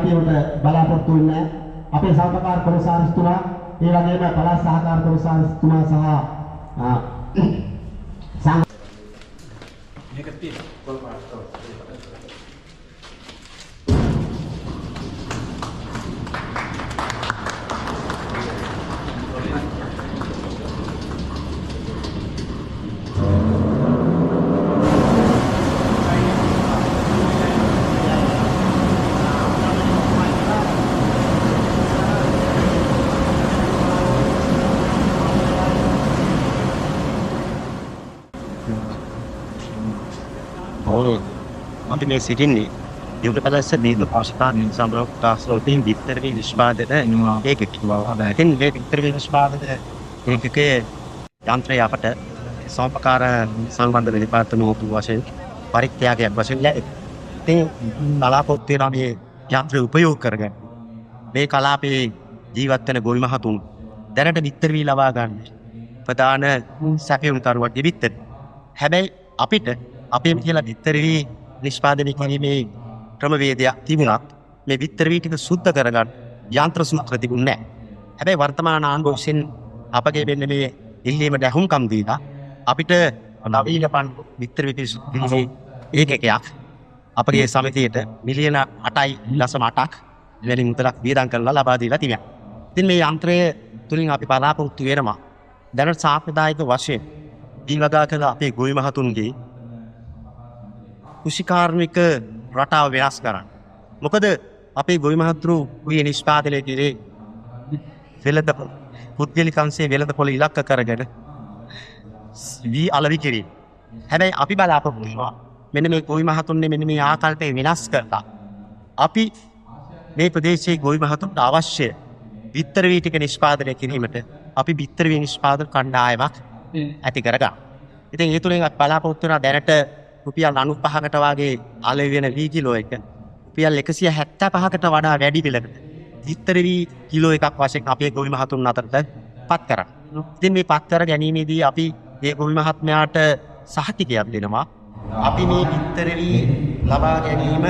ශක්තියට බලාපොරොත්තු වෙන්නේ අපේ සහකාර කොමසාරිස්තුමා ඒ වගේම පළාත් සහකාර කොමසාරිස්තුමා සහ මේක තියෙන කොල්පාට අපි මේ සිටින්නේ යුග පැලැස්ස දීර්ඝ පාෂිකාන් සම්බ්‍රෝක්තාස්ලෝතින් විතරේ නිෂ්පාදන ඒකක කිව්වා. ඉතින් මේ විතරේ නිෂ්පාදන ඒකකයේ යන්ත්‍රය අපට සම්පකාර සංබන්ධ දෙපාර්තමේන්තු වශයෙන් පරිත්‍යාගයක් වශයෙන් ලැබෙයි. ඉතින් බලාපොරොත්තු වෙනා මේ යන්ත්‍රය උපයෝග කරගෙන මේ කලාපයේ ජීවත් වෙන ගොවි මහතුන් දැනට විතර වී ලබා ගන්න ප්‍රධාන සැපයුම් කරුවක් දෙවිත්තර. හැබැයි අපිට අපේ කියලා විතර වී නිෂ්පාදනය කිරීමේ ක්‍රමවේදයක් තිබුණත් මේ විතර වී ටික සුද්ධ කරගන්න යන්ත්‍ර සූත්‍ර තිබුණේ නැහැ. හැබැයි වර්තමාන ආණ්ඩුව විසින් අපගේ වෙන්න මේ ඉල්ලීමට අහුම්කම් දීලා අපිට නවීන පණ්ඩු විතර වී පිළිසුදුනේ ඒකකයක් අපගේ සමිතියට මිලියන 8.8ක් වෙන මුදලක් වියදම් කරලා ලබා දීලා තිබෙනවා. ඉතින් මේ යන්ත්‍රය තුලින් අපි බලාපොරොත්තු වෙනවා දැනට සාම්ප්‍රදායික වශයෙන් දීවදා කළ අපේ ගොවි මහතුන්ගේ කෘෂිකාර්මික රටාව වෙනස් කරන්න. මොකද අපේ ගොවි මහතුරු මේ නිෂ්පාදනය කිරේ වෙළඳ පුද්ගලිකංශයේ වෙළඳ පොළ ඉලක්ක කරගෙන වී අලවි කිරීම. හැබැයි අපි බලාපොරොත්තු වෙනවා මෙන්න මේ ගොවි මහතුන්ගේ මෙන්න මේ ආකල්පය වෙනස් කරලා අපි මේ ප්‍රදේශයේ ගොවි මහතුන්ට අවශ්‍ය විතර වී ටික නිෂ්පාදනය කිරීමට අපි විතර වී නිෂ්පාදන කණ්ඩායමක් ඇති කරගන්න. ඉතින් ඒ තුලින් අපි බලාපොරොත්තු වෙනවා දැනට රුපියල් 95කට වගේ අලෙවි වෙන වී කිලෝ එක රුපියල් 175කට වඩා වැඩි පිළකට විතර වී කිලෝ එකක් වශයෙන් අපේ ගොවි මහතුන් අතරට පත් කරා. ඉතින් මේ පත් කර ගැනීමේදී අපි මේ ගොවි මහත්මයාට සහතිකයක් දෙනවා. අපි මේ විතර වී ලබා ගැනීම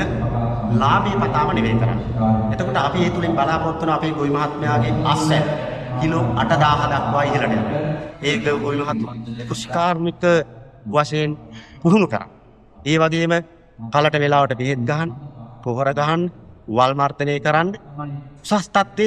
ලාභේ පතාම නෙවෙයි කරන්නේ. එතකොට අපි ඒ තුලින් බලාපොරොත්තු වෙන අපේ ගොවි මහත්මයාගේ අස්වැ කිලෝ 8000 දක්වා ඉහළට යනවා. ඒ ගොවි මහත්මයා කෘෂිකාර්මික වශයෙන් පුහුණු කරා. ඒ වගේම කලට වෙලාවට බෙහෙත් ගහන්න, පොහොර ගහන්න, වල් මර්ධනය කරන්න උසස් තත්ත්වයේ